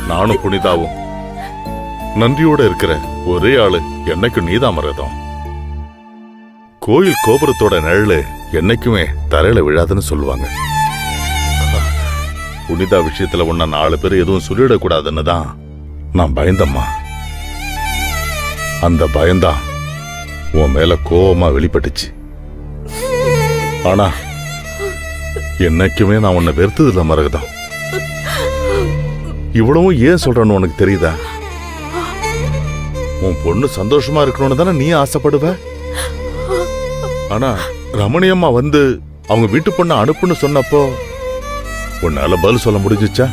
நானும் புனிதாவும் நன்றியோட இருக்கிற ஒரே ஆளு என்னைக்கும் நீதான் மரகதம். கோயில் கோபுரத்தோட நிழலு என்னைக்குமே தரையில விழாதுன்னு சொல்லுவாங்க. புனிதா விஷயத்துல உன்ன 4 பேர் எதுவும் சொல்லிடக்கூடாதுன்னு தான் நான் பயந்தம்மா. அந்த பயந்தான் உன் மேல கோவமா வெளிப்பட்டுச்சு. ஆனா என்னைக்குமே நான் உன்னை வெறுத்ததில்ல மரகதம். இவ்வளவும் ஏன் சொல்றேன்னு உனக்கு தெரியுதா? உன் பொண்ணு சந்தோஷமா இருக்கணும்னு தானே நீ ஆசைப்படுவ. ஆனா ரமணியம்மா வந்து அவங்க வீட்டு பொண்ணை அனுப்புன்னு சொன்னப்போ உன்னால பதில் சொல்ல முடிஞ்சுச்சா?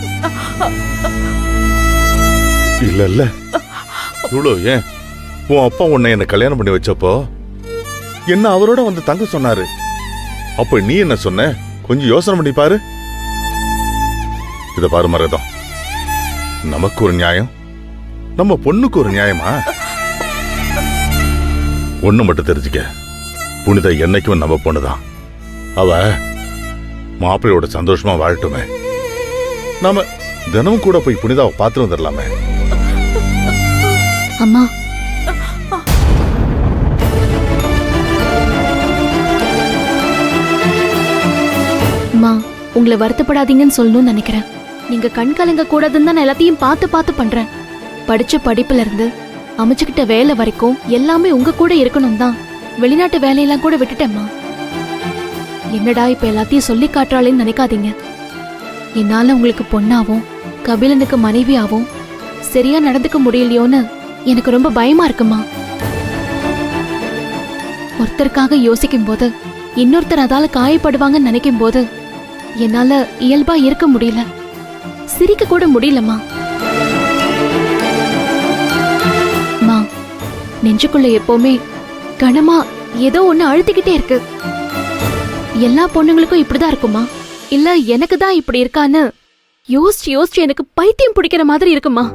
இல்ல இல்ல. இவ்வளோ ஏன் உன் அப்பா உன்னை என்ன கல்யாணம் பண்ணி வச்சப்போ என்ன அவரோட வந்து தங்க சொன்னாரு. அப்ப நீ என்ன சொன்ன? கொஞ்சம் யோசனை பண்ணி பாரு. இத பாரு மரகதம், நமக்கு ஒரு நியாயம், நம்ம பொண்ணுக்கு ஒரு நியாயமா? ஒண்ணு மட்டும் தெரிஞ்சுக்க, புனிதா என்னைக்கும் நம்ம பொண்ணுதான். அவ மாப்பிள்ளையோட சந்தோஷமா வாழட்டுமே. நாம தினமும் கூட போய் புனிதாவை பார்த்து வந்துடலாமே. அம்மா, அம்மா உங்களை வருத்தப்படாதீங்கன்னு சொல்லணும்னு நினைக்கிறேன். நீங்க கண் கலங்க கூடாதுன்னு தான் எல்லாத்தையும் பார்த்து பார்த்து பண்றேன். படிச்ச படிப்புல இருந்து அமைச்சுக்கிட்ட வேலை வரைக்கும் எல்லாமே உங்க கூட இருக்கணும் தான் வெளிநாட்டு வேலையெல்லாம் கூட விட்டுட்டேம்மா. என்னடா இப்ப எல்லாத்தையும் சொல்லி காட்டுறாளேன்னு நினைக்காதீங்க. என்னால உங்களுக்கு பொண்ணாவும் கபிலனுக்கு மனைவியாவும் சரியா நடந்துக்க முடியலையோன்னு எனக்கு ரொம்ப பயமா இருக்குமா. ஒருத்தருக்காக யோசிக்கும் போது இன்னொருத்தர் அதால காயப்படுவாங்கன்னு நினைக்கும் போது என்னால இயல்பா இருக்க முடியல, சிரிக்க கூட முடியலம்மா. மா, நெஞ்சுக்குள்ள எப்பவுமே கனமா ஏதோ ஒண்ணு அழுத்திக்கிட்டே இருக்கு. எல்லா பொண்ணுங்களுக்கும் இப்படிதான் இருக்குமா, இல்ல எனக்கு தான் இப்படி இருக்கான்னு யோசிச்சு யோசிச்சு எனக்கு பைத்தியம் பிடிக்கிற மாதிரி இருக்குமா.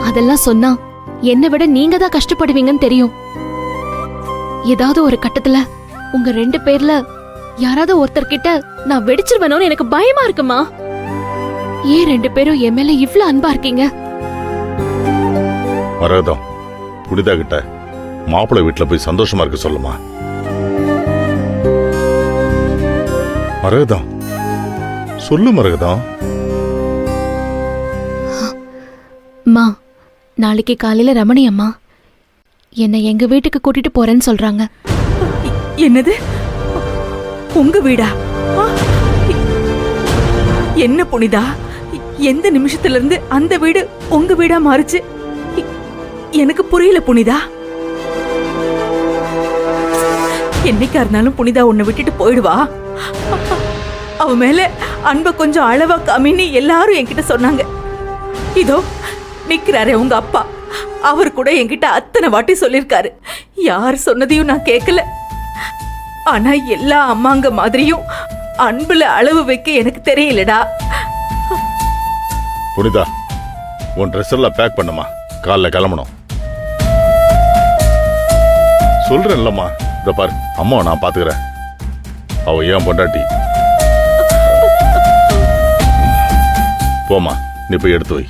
அதெல்லாம் சொன்னா என்னை விட நீங்க தான் கஷ்டப்படுவீங்கன்னு தெரியும். ஏதாவது ஒரு கட்டத்துல உங்க 2 பேர்ல யாராவது ஒருத்தர்கிட்ட நான் வெடிச்சிருவேணும்னு எனக்கு பயமா இருக்குமா. ஏன் 2 பேரும் என் மேல இவ்ளோ அன்பா இருக்கீங்க? மரகதம், புனிதா கிட்ட மாப்பிள்ளை வீட்டுல போய் சந்தோஷமா இருக்க சொல்லுமா. மரகதம் சொல்லு மரகதம். மா, நாளைக்கு காலையில ரமணி அம்மா என்னை எங்க வீட்டுக்கு கூட்டிட்டு போறேன்னு சொல்றாங்க. என்னது? உங்க வீடா? என்ன புனிதா, எந்த நிமிஷத்துல இருந்து அந்த வீடு உங்க வீடா மாறுச்சு? எனக்கு புரியல புனிதா. என்னைக்கா இருந்தாலும் புனிதா உன்னை விட்டுட்டு போயிடுவா. அவ மேல அன்ப கொஞ்சம் அளவா காமின்னு எல்லாரும் என்கிட்ட சொன்னாங்க. இதோ நிக்கிறாரே உங்க அப்பா, அவர் கூட என்கிட்ட அத்தனை வாட்டி சொல்லிருக்காரு. யார் சொன்னதையும் நான் கேட்கல. ஆனா எல்லா அம்மாங்க மாதிரியும் அன்புல அளவு வைக்க எனக்கு தெரியலடா. புனிதா, உன் ட்ரெஸ் எல்லாம் பேக் பண்ணுமா, காலைல கிளம்பணும். சொல்றேன் இல்லம்மா. இத பாரு, அம்மாவை நான் பாத்துக்கிறேன். அவ ஏன் பொண்டாட்டி. போமா, நீ போய் எடுத்து வை.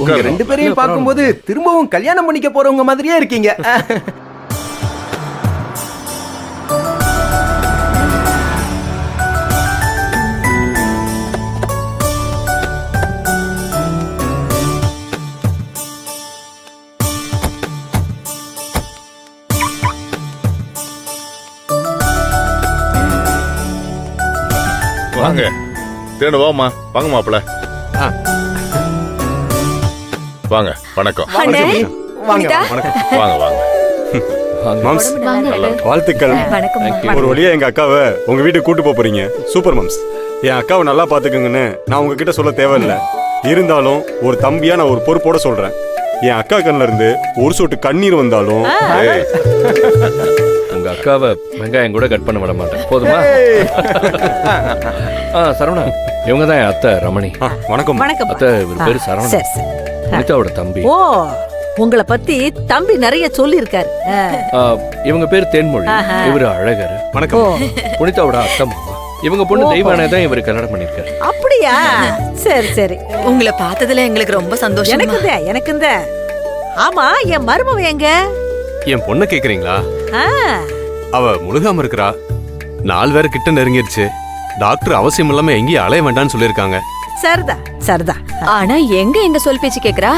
உங்க 2 பேரையும் பார்க்கும்போது திரும்பவும் கல்யாணம் பண்ணிக்க போறவங்க மாதிரியே இருக்கீங்க. வாங்க, தேடு வாமா. வாங்க மாப்பிள்ள. வாங்க வணக்கம் அண்ணே, புனிதா. வாங்க வாங்க மாம்ஸ் வாங்க அத்தை. வாழ்த்துக்கள். வணக்கம் ஒரு வழியா எங்க அக்காவை உங்க வீட்டுக்கு கூட்டு போப் போறீங்க. Super moms. என் அக்காவை நல்லா பாத்துக்குங்கன்னு நான் உங்ககிட்ட சொல்ல தேவையில்ல. இருந்தாலும் ஒரு தம்பியா நான் ஒரு பொறுப்போட சொல்றேன். என் அக்கா கண்ணுல இருந்து ஒரு சொட்டு கண்ணீர் வந்தாலும் ஏய், உங்க அக்காவை வெங்காயம் கூட கட் பண்ண விட மாட்டேன். போதுமா? சரவணா, இவங்க தான் என் அத்தை ரமணி. வணக்கம். வணக்கம் அத்தை இவர் பேரு சரவணா, சரி சரி. புனிதாவோட தம்பி. ஓ, உங்களை பத்தி தம்பி நிறைய சொல்லி இருக்காரு. இவங்க பேர் தேன்மொழி, இவரு அழகர். வணக்கம். புனிதாவோட அத்தை மாமா. இவங்க பொண்ணு தெய்வானே தான் இவரு கல்யாணம் பண்ணிருக்காரு. அப்படியா? சரி சரி. உங்களை பார்த்ததுல எங்களுக்கு ரொம்ப சந்தோஷம். எனக்கு இந்த ஆமா, என் மருமவ எங்க? என் பொண்ணை கேக்குறீங்களா? ஆ, அவ முழுகாம இருக்கிறா. 4 வேற கிட்ட நெருங்கிருச்சு. டாக்டர் அவசியம் இல்லாம எங்கேயும் அலைய வேண்டாம்னு சொல்லியிருக்காங்க. சரிதா சரிதா. ஆனா எங்க சொல் பேச்சு கேக்குறா?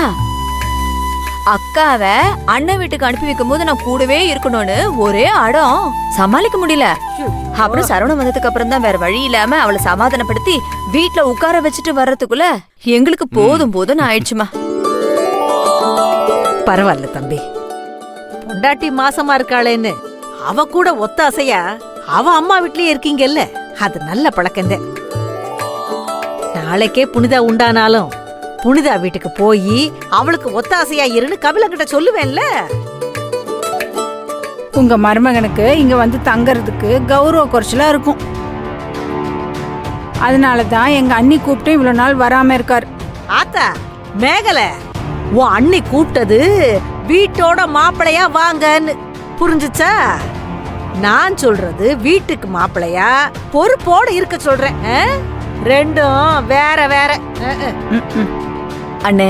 அக்காவை அண்ணன் வீட்டுக்கு அனுப்பி வைக்கும் போது நான் கூடவே இருக்கணும்னு ஒரே அடம், சமாளிக்க முடியல. அப்புறம் சரவணன் வந்ததுக்கு அப்புறம் தான் வேற வழி இல்லாம அவளை சமாதானப்படுத்தி வீட்டுல உட்கார வச்சுட்டு வர்றதுக்குள்ள எங்களுக்கு போதும் போதும்னு ஆயிடுச்சுமா. பரவாயில்ல தம்பி. பொண்டாட்டி மாசமா இருக்காளேன்னு அவ கூட ஒத்தாசையா அவ அம்மா வீட்லயே இருக்கீங்கல்ல, அது நல்ல பழக்கம்தான். நாளைக்கே புனிதா உண்டானாலும் புனிதா வீட்டுக்கு போய் அவளுக்கு ஒத்தாசையா இருன்னு கபிலங்கிட்ட சொல்லுவேன்ல. உங்க மருமகனுக்கு இங்க வந்து தங்கறதுக்கு கௌரவ குறைச்சலா இருக்கும். அதனால தான் எங்க அண்ணி கூப்பிட்டு இவ்வளவு நாள் வராம இருக்காரு. ஆத்தா மேகலை, உன் அண்ணி கூப்பிட்டது வீட்டோட மாப்பிளையா வாங்கன்னு புரிஞ்சுச்சா? நான் சொல்றது வீட்டுக்கு மாப்பிளையா பொறுப்போட இருக்க சொல்றேன். ரெண்டும் வேற வேற. அண்ணே,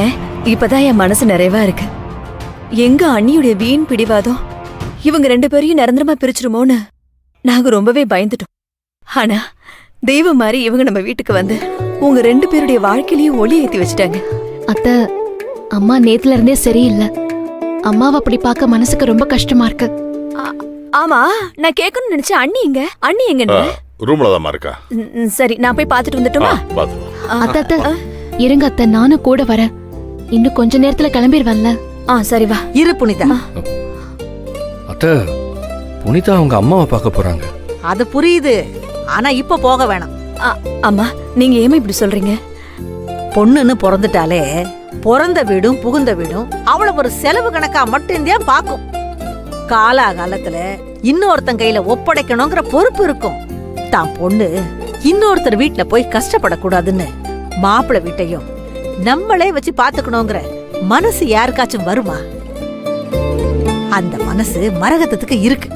இப்பதான் என் மனசு நிறைவா இருக்கு. எங்க அண்ணியுடைய வீண் பிடிவாதம் இவங்க 2 பேரையும் நிரந்தரமா பிரிச்சிருமோன்னு நாங்க ரொம்பவே பயந்துட்டோம். ஆனா தெய்வம் மாதிரி இவங்க நம்ம வீட்டுக்கு வந்து உங்க 2 பேருடைய வாழ்க்கையிலயும் ஒளி ஏத்தி வச்சுட்டாங்க. அத்தை, அம்மா நேத்துல இருந்தே சரியில்லை. அம்மாவை அப்படி பார்க்க மனசுக்கு ரொம்ப கஷ்டமா இருக்கு. ஆமா, நான் கேட்கணும்னு நினைச்சேன். அண்ணி எங்க? ரூம்ல தான் இருக்கா. சரி, நான் போய் பாத்துட்டு வந்துட்டுமா? பாத்து அத்தை அத்தை, இருங்க அத்தை, நானும் கூட வரேன். இன்னும் கொஞ்ச நேரத்துல கிளம்பிடுவேன்ல. சரி வா. இரு புனிதா. அத்தை, புனிதா அவங்க அம்மாவை பார்க்க போறாங்க. அது புரியுது, ஆனா இப்ப போக வேணாம். அம்மா, நீங்க ஏமா இப்படி சொல்றீங்க? பொண்ணுன்னு பிறந்துட்டாலே பிறந்த வீடும் புகுந்த வீடும் அவளை ஒரு செலவு கணக்கா மட்டும்தான் பாக்கும். காலாகாலத்துல இன்னொருத்தன் கையில ஒப்படைக்கணுங்கிற பொறுப்பு இருக்கும். தான் பொண்ணு இன்னொருத்தர் வீட்டுல போய் கஷ்டப்படக்கூடாதுன்னு மாப்பிள்ளை வீட்டையும் நம்மளே வச்சு பாத்துக்கணுங்கிற மனசு யாருக்காச்சும் வருமா? அந்த மனசு மரகதத்துக்கு இருக்கு.